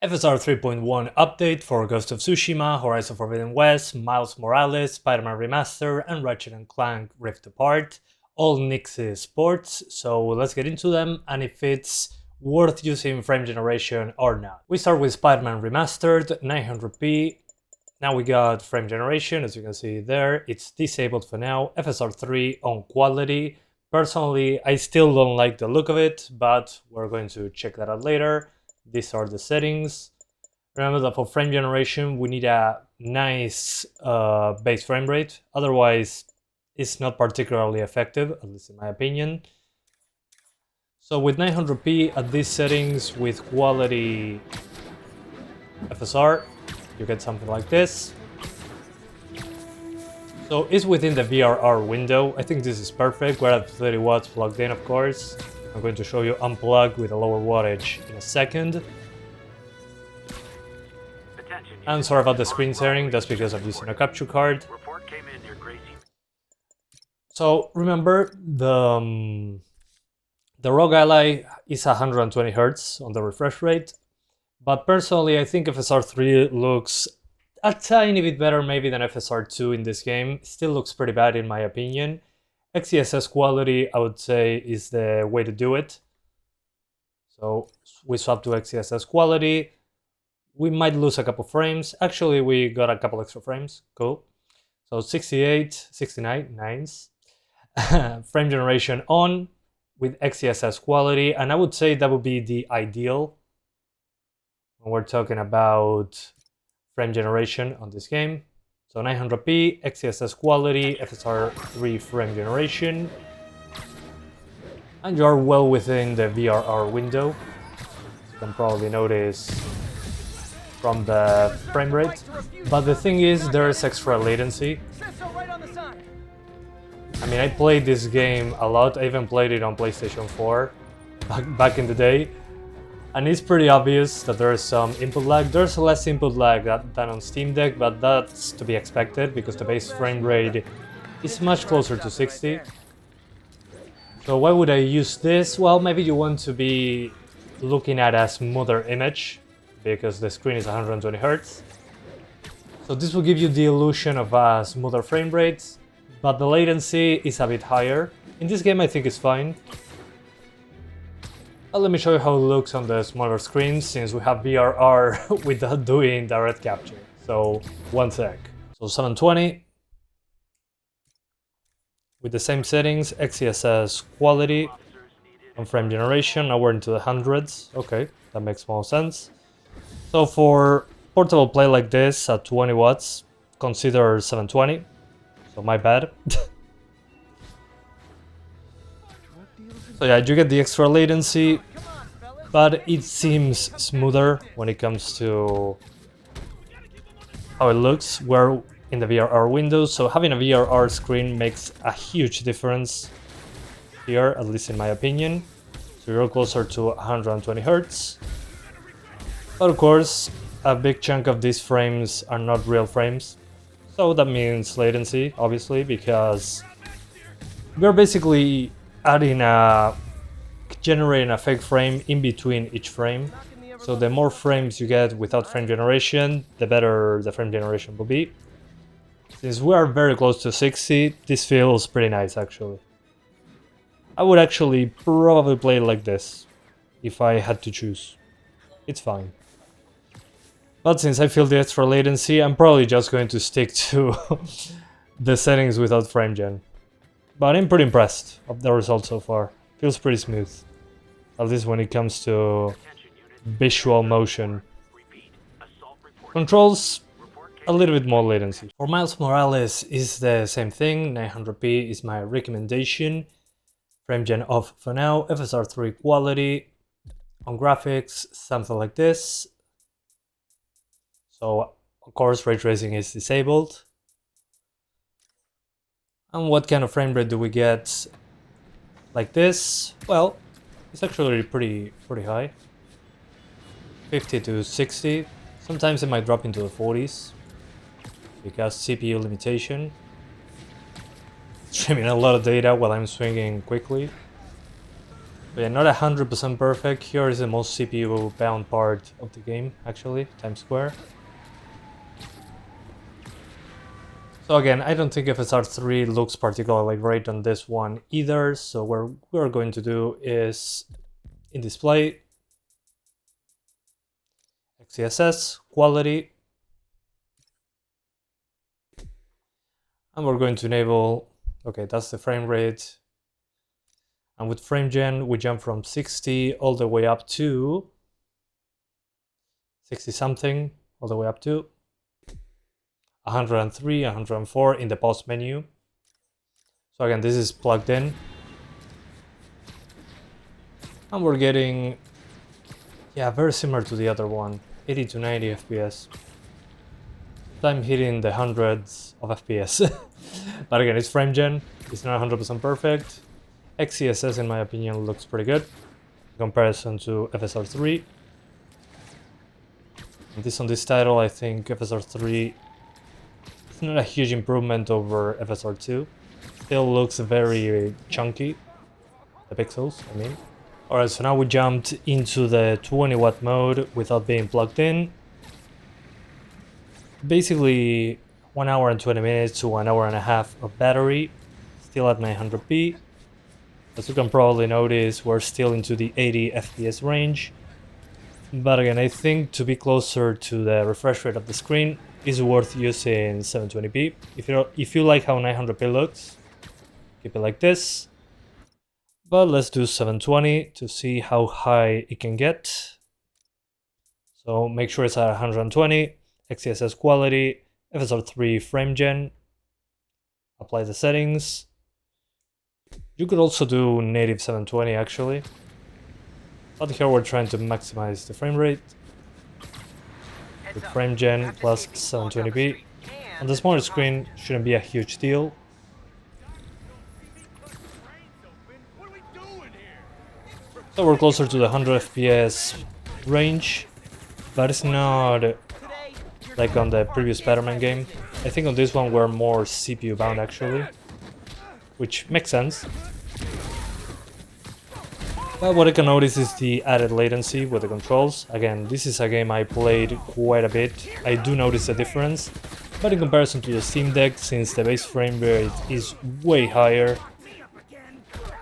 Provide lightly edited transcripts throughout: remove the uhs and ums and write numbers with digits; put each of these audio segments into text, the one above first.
FSR 3.1 update for Ghost of Tsushima, Horizon Forbidden West, Miles Morales, Spider-Man Remastered, and Ratchet and Clank Rift Apart. All Nix's ports, so let's get into them and if it's worth using frame generation or not. We start with Spider-Man Remastered, 900p. Now we got frame generation, as you can see there. It's disabled for now. FSR 3 on quality. Personally, I still don't like the look of it, but we're going to check that out later. These are the settings. Remember that for frame generation, we need a nice base frame rate. Otherwise, it's not particularly effective, at least in my opinion. So with 900p at these settings with quality FSR, you get something like this. So it's within the VRR window. I think this is perfect. We're at 30 watts plugged in, of course. I'm going to show you unplugged with a lower wattage in a second. And sorry about the screen tearing, that's because I'm using a capture card. So remember, the ROG Ally is 120 Hz on the refresh rate. But personally, I think FSR 3 looks a tiny bit better maybe than FSR 2 in this game. Still looks pretty bad in my opinion. XeSS quality, I would say, is the way to do it. So we swap to XeSS quality. We might lose a couple frames. Actually, we got a couple extra frames. Cool. So 68, 69, nice. Frame generation on with XeSS quality. And I would say that would be the ideal when we're talking about frame generation on this game. So 900p, XeSS quality, FSR 3 frame generation. And you're well within the VRR window. You can probably notice from the frame rate. But the thing is, there is extra latency. I mean, I played this game a lot. I even played it on PlayStation 4 back in the day. And it's pretty obvious that there is some input lag. There's less input lag than on Steam Deck, but that's to be expected because the base frame rate is much closer to 60. So why would I use this? Well, maybe you want to be looking at a smoother image because the screen is 120 Hz. So this will give you the illusion of a smoother frame rate, but the latency is a bit higher. In this game, I think it's fine. Let me show you how it looks on the smaller screen since we have VRR without doing direct capture. So one sec. So 720 with the same settings, XeSS quality and frame generation. Now we're into the hundreds. Okay, that makes more sense. So for portable play like this at 20 watts, consider 720. So my bad. So yeah, you get the extra latency, but it seems smoother when it comes to how it looks. We're in the VRR window, so having a VRR screen makes a huge difference here, at least in my opinion. So you're closer to 120 Hz. But of course, a big chunk of these frames are not real frames. So that means latency, obviously, because we're basically generating a fake frame in between each frame. So the more frames you get without frame generation, the better the frame generation will be. Since we are very close to 60, this feels pretty nice actually. I would actually probably play it like this if I had to choose. It's fine. But since I feel the extra latency, I'm probably just going to stick to the settings without frame gen. But I'm pretty impressed of the result so far. Feels pretty smooth. At least when it comes to visual motion. Controls, a little bit more latency. For Miles Morales is the same thing. 900p is my recommendation. Frame gen off for now. FSR 3 quality. On graphics, something like this. So, of course, ray tracing is disabled. And what kind of frame rate do we get like this? Well, it's actually pretty high. 50 to 60. Sometimes it might drop into the 40s because CPU limitation. Streaming a lot of data while I'm swinging quickly. So yeah, not 100% perfect. Here is the most CPU bound part of the game, actually, Times Square. So again, I don't think FSR 3 looks particularly great on this one either. So what we're going to do is in display, XeSS, quality, and we're going to enable, okay, that's the frame rate. And with Frame Gen, we jump from 60 all the way up to 60 something, all the way up to 103, 104 in the pause menu. So again, this is plugged in. And we're getting, yeah, very similar to the other one, 80 to 90 FPS. I'm hitting the hundreds of FPS. But again, it's Frame Gen, it's not 100% perfect. XeSS, in my opinion, looks pretty good in comparison to FSR 3. And this on this title, I think FSR 3 is not a huge improvement over FSR 2. Still looks very chunky, the pixels, I mean. Alright, so now we jumped into the 20 watt mode without being plugged in. Basically 1 hour and 20 minutes to 1 hour and a half of battery, still at 900p. As you can probably notice, we're still into the 80 FPS range. But again, I think to be closer to the refresh rate of the screen is worth using 720p. If you like how 900p looks, keep it like this. But let's do 720 to see how high it can get. So make sure it's at 120, XeSS quality, FSR 3 Frame Gen. Apply the settings. You could also do native 720 actually. But here we're trying to maximize the frame rate. With Frame Gen plus 720p. On the smaller screen shouldn't be a huge deal. So we're closer to the 100 FPS range, but it's not like on the previous Spider-Man game. I think on this one we're more CPU bound actually, which makes sense. But what I can notice is the added latency with the controls. Again, this is a game I played quite a bit. I do notice a difference, but in comparison to the Steam Deck, since the base frame rate is way higher,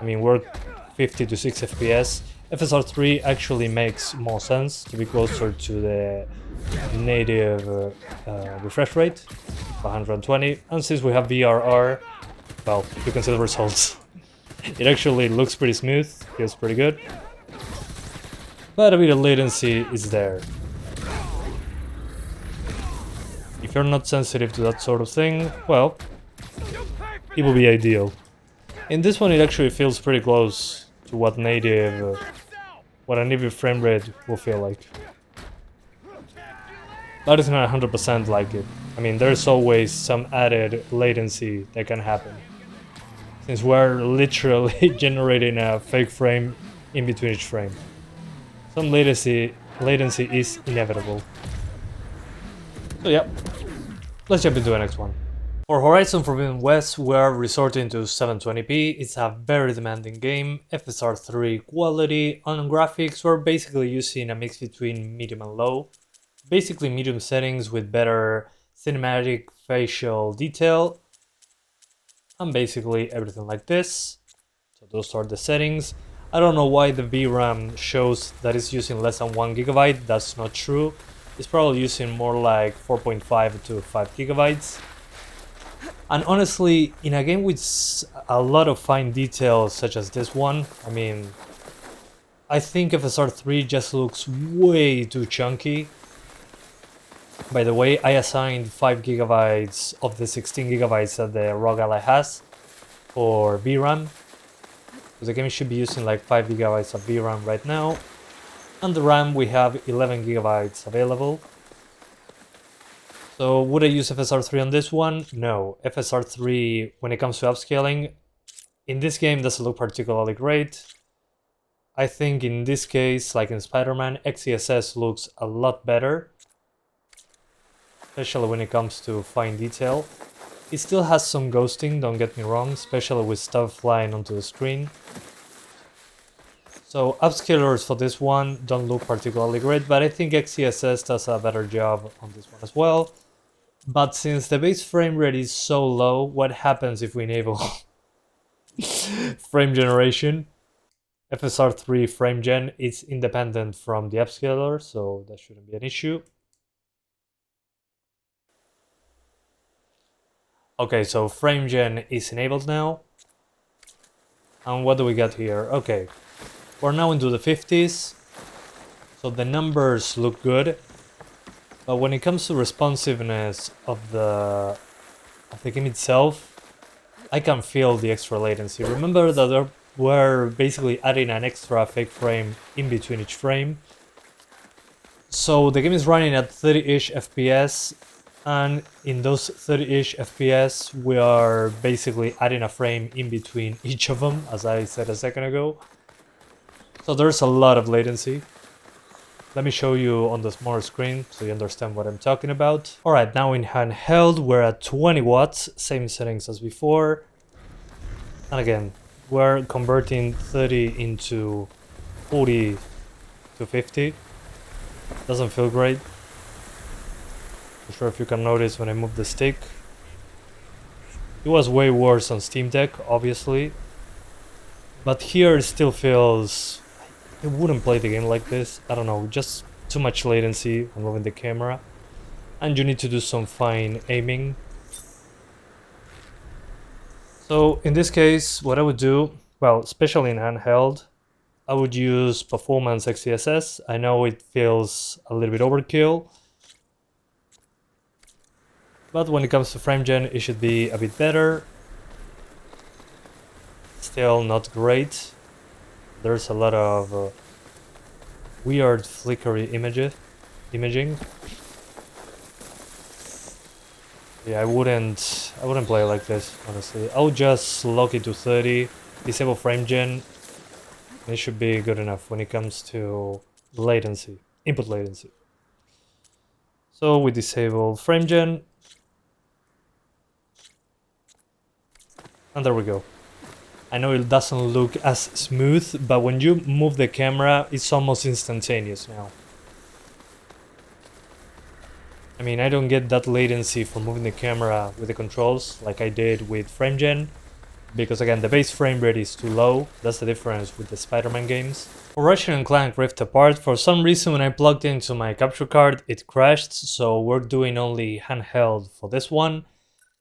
I mean we're 50 to 6 FPS. FSR 3 actually makes more sense to be closer to the native refresh rate, 120. And since we have VRR, well, you can see the results. It actually looks pretty smooth, feels pretty good. But a bit of latency is there. If you're not sensitive to that sort of thing, well, it will be ideal. In this one it actually feels pretty close to what a native frame rate will feel like. But it's not 100% like it. I mean, there's always some added latency that can happen, since we're literally generating a fake frame in between each frame. Some latency is inevitable. So yeah, let's jump into the next one. For Horizon Forbidden West, we are resorting to 720p. It's a very demanding game, FSR 3 quality. On graphics, we're basically using a mix between medium and low. Basically medium settings with better cinematic facial detail. And basically everything like this. So those are the settings. I don't know why the VRAM shows that it's using less than 1 gigabyte. That's not true. It's probably using more like 4.5 to 5 gigabytes. And honestly, in a game with a lot of fine details such as this one, I mean, I think FSR 3 just looks way too chunky. By the way, I assigned 5 gigabytes of the 16 gigabytes that the ROG Ally has for VRAM. So the game should be using like 5 gigabytes of VRAM right now. And the RAM, we have 11 gigabytes available. So would I use FSR 3 on this one? No. FSR 3, when it comes to upscaling, in this game doesn't look particularly great. I think in this case, like in Spider-Man, XeSS looks a lot better, especially when it comes to fine detail. It still has some ghosting, don't get me wrong, especially with stuff flying onto the screen. So upscalers for this one don't look particularly great, but I think XeSS does a better job on this one as well. But since the base frame rate is so low, what happens if we enable frame generation? FSR 3 Frame Gen is independent from the upscaler, so that shouldn't be an issue. Okay, so Frame Gen is enabled now. And what do we got here? Okay, we're now into the 50s, so the numbers look good. But when it comes to responsiveness of the game itself, I can feel the extra latency. Remember that we're basically adding an extra fake frame in between each frame. So the game is running at 30-ish FPS, and in those 30-ish FPS, we are basically adding a frame in between each of them, as I said a second ago. So there's a lot of latency. Let me show you on the smaller screen so you understand what I'm talking about. Alright, now in handheld we're at 20 watts, same settings as before. And again, we're converting 30 into 40 to 50. Doesn't feel great. Not sure if you can notice when I move the stick. It was way worse on Steam Deck, obviously. But here it still feels... I wouldn't play the game like this. I don't know, just too much latency when moving the camera. And you need to do some fine aiming. So in this case, what I would do, well, especially in handheld, I would use Performance XeSS. I know it feels a little bit overkill. But when it comes to frame gen, it should be a bit better. Still not great. There's a lot of weird flickery imaging. Yeah, I wouldn't play like this, honestly. I would just lock it to 30, disable frame gen, and it should be good enough when it comes to latency, input latency. So we disable frame gen, and there we go. I know it doesn't look as smooth, but when you move the camera, it's almost instantaneous now. I mean, I don't get that latency for moving the camera with the controls like I did with frame gen, because again, the base frame rate is too low. That's the difference with the Spider-Man games. For Ratchet and Clank Rift Apart, for some reason when I plugged into my capture card, it crashed, so we're doing only handheld for this one.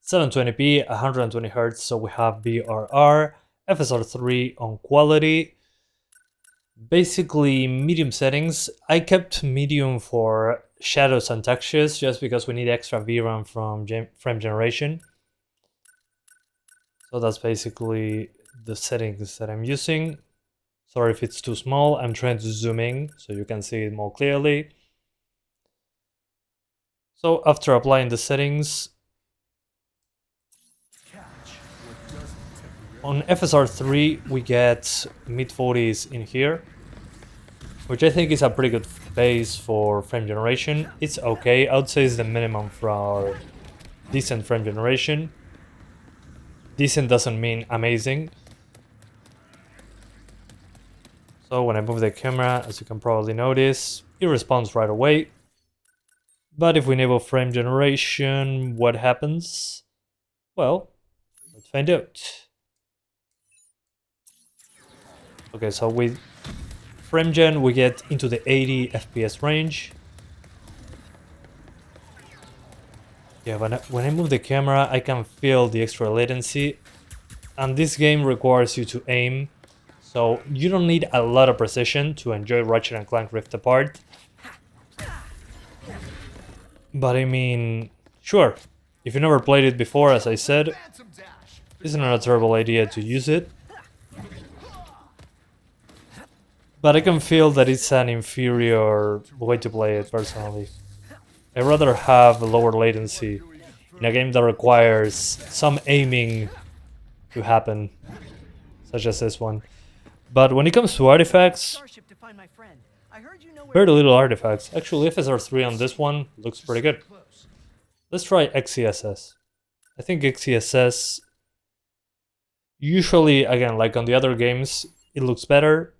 720p, 120Hz, so we have BRR. FSR 3 on quality, basically medium settings. I kept medium for shadows and textures just because we need extra VRAM from frame generation. So that's basically the settings that I'm using. Sorry if it's too small, I'm trying to zoom in so you can see it more clearly. So after applying the settings, on FSR 3 we get mid-40s in here, which I think is a pretty good base for frame generation. It's okay, I would say it's the minimum for decent frame generation. Decent doesn't mean amazing. So when I move the camera, as you can probably notice, it responds right away. But if we enable frame generation, what happens? Well, let's find out. Okay, so with frame gen we get into the 80 FPS range. Yeah, when I move the camera I can feel the extra latency, and this game requires you to aim, so you don't need a lot of precision to enjoy Ratchet and Clank Rift Apart. But I mean, sure, if you never played it before, as I said, it's not a terrible idea to use it. But I can feel that it's an inferior way to play it, personally. I'd rather have a lower latency in a game that requires some aiming to happen, such as this one. But when it comes to artifacts, very little artifacts. Actually, FSR 3 on this one looks pretty good. Let's try XeSS. I think XeSS, usually, again, like on the other games, it looks better.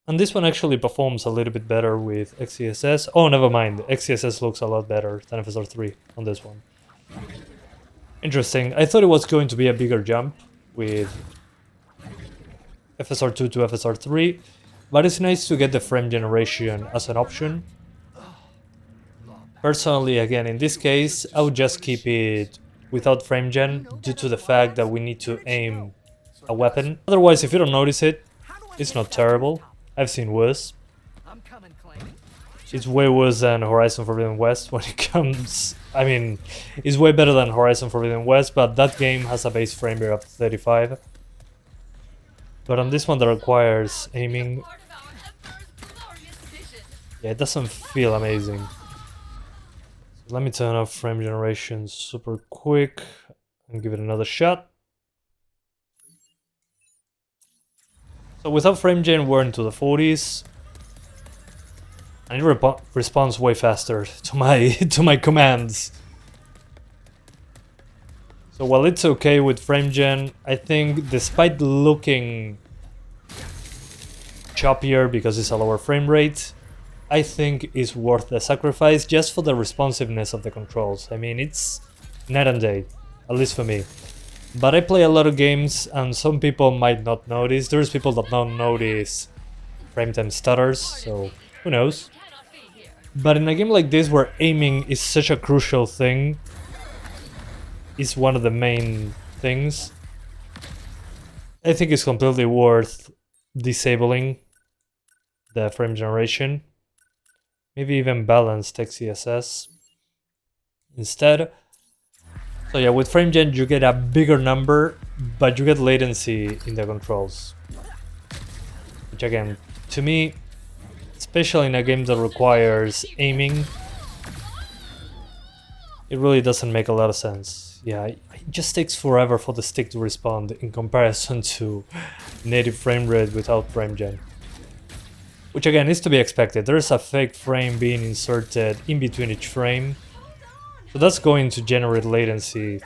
And this one actually performs a little bit better with XeSS. Oh, never mind. XeSS looks a lot better than FSR 3 on this one. Interesting. I thought it was going to be a bigger jump with FSR 2 to FSR 3, but it's nice to get the frame generation as an option. Personally, again, in this case, I would just keep it without frame gen due to the fact that we need to aim a weapon. Otherwise, if you don't notice it, it's not terrible. I've seen worse. It's way worse than Horizon Forbidden West when it comes... I mean, it's way better than Horizon Forbidden West, but that game has a base frame rate of 35. But on this one that requires aiming... yeah, it doesn't feel amazing. So let me turn off frame generation super quick and give it another shot. So without frame gen, we're into the 40s. And it responds way faster to my commands. So while it's okay with frame gen, I think despite looking choppier because it's a lower frame rate, I think it's worth the sacrifice just for the responsiveness of the controls. I mean, it's night and day, at least for me. But I play a lot of games and some people might not notice. There's people that don't notice frame time stutters, so who knows. But in a game like this where aiming is such a crucial thing, is one of the main things, I think it's completely worth disabling the frame generation. Maybe even balance XeSS instead. So yeah, with frame gen you get a bigger number, but you get latency in the controls. Which again, to me, especially in a game that requires aiming, it really doesn't make a lot of sense. Yeah, it just takes forever for the stick to respond in comparison to native frame rate without frame gen. Which again is to be expected. There is a fake frame being inserted in between each frame. So that's going to generate latency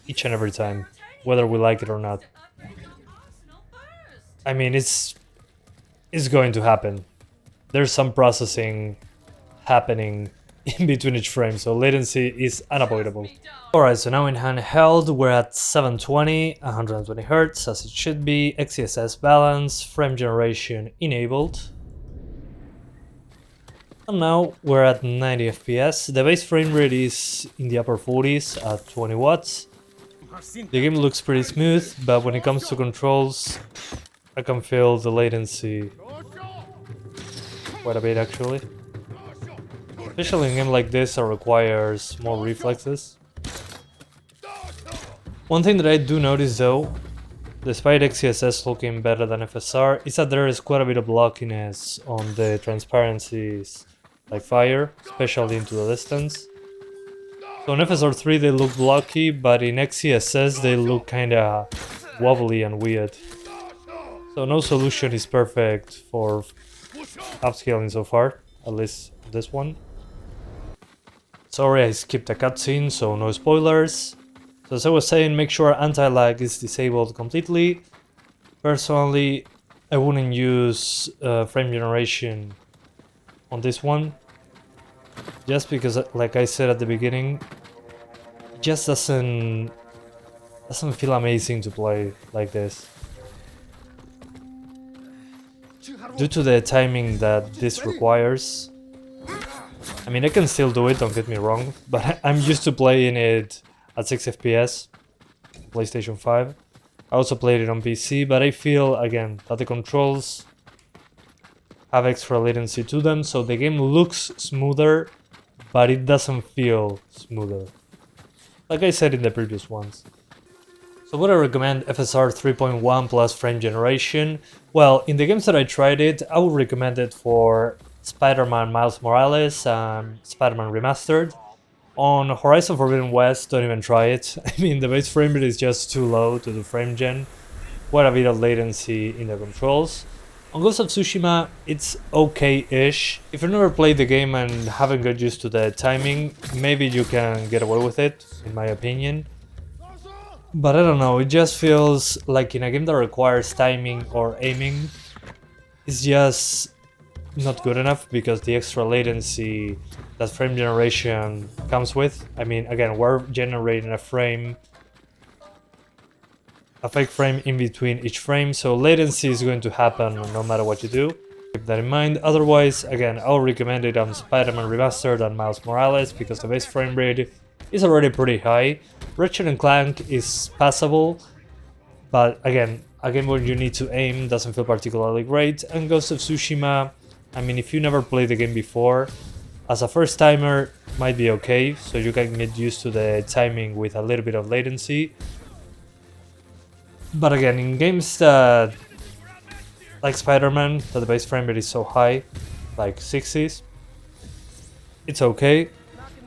each and every time, whether we like it or not. I mean, it's going to happen. There's some processing happening in between each frame, so latency is unavoidable. Alright, so now in handheld we're at 720, 120 Hz as it should be, XeSS balance, frame generation enabled. And now we're at 90 FPS, the base frame rate is in the upper 40s at 20 watts. The game looks pretty smooth, but when it comes to controls, I can feel the latency quite a bit actually. Especially in a game like this that requires more reflexes. One thing that I do notice though, despite XeSS looking better than FSR, is that there is quite a bit of blockiness on the transparencies like fire, especially into the distance. So in FSR 3 they look blocky, but in XeSS they look kinda wobbly and weird. So no solution is perfect for upscaling so far, at least this one. Sorry, I skipped a cutscene, so no spoilers. So as I was saying, make sure anti-lag is disabled completely. Personally, I wouldn't use frame generation on this one, just because, like I said at the beginning, it just doesn't feel amazing to play like this. Due to the timing that this requires. I mean, I can still do it, don't get me wrong, but I'm used to playing it at 6 FPS, PlayStation 5. I also played it on PC, but I feel, again, that the controls have extra latency to them, so the game looks smoother, but it doesn't feel smoother, like I said in the previous ones. So would I recommend FSR 3.1 plus frame generation? Well, in the games that I tried it, I would recommend it for Spider-Man Miles Morales and Spider-Man Remastered. On Horizon Forbidden West, don't even try it. I mean, the base frame rate is just too low to do frame gen. Quite a bit of latency in the controls. On Ghost of Tsushima, it's okay-ish. If you've never played the game and haven't got used to the timing, maybe you can get away with it, in my opinion. But I don't know, it just feels like in a game that requires timing or aiming, is just not good enough because the extra latency that frame generation comes with. I mean, again, we're generating a fake frame in between each frame, so latency is going to happen no matter what you do. Keep that in mind. Otherwise, again, I'll recommend it on Spider-Man Remastered and Miles Morales because the base frame rate is already pretty high. Ratchet and Clank is passable, but again, a game where you need to aim doesn't feel particularly great. And Ghost of Tsushima, I mean, if you never played the game before, as a first timer, might be okay, so you can get used to the timing with a little bit of latency. But again, in games that, like Spider-Man, that the base frame rate is so high, like 60s, it's okay.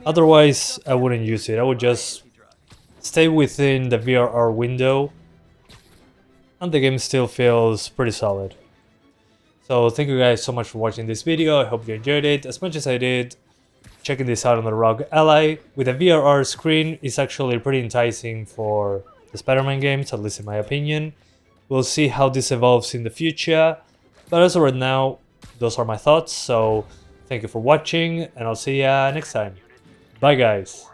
Otherwise, I wouldn't use it. I would just stay within the VRR window, and the game still feels pretty solid. So thank you guys so much for watching this video. I hope you enjoyed it as much as I did. Checking this out on the ROG Ally with a VRR screen is actually pretty enticing for the Spider-Man games, at least in my opinion. We'll see how this evolves in the future, but as of right now, those are my thoughts. So thank you for watching, and I'll see ya next time. Bye guys.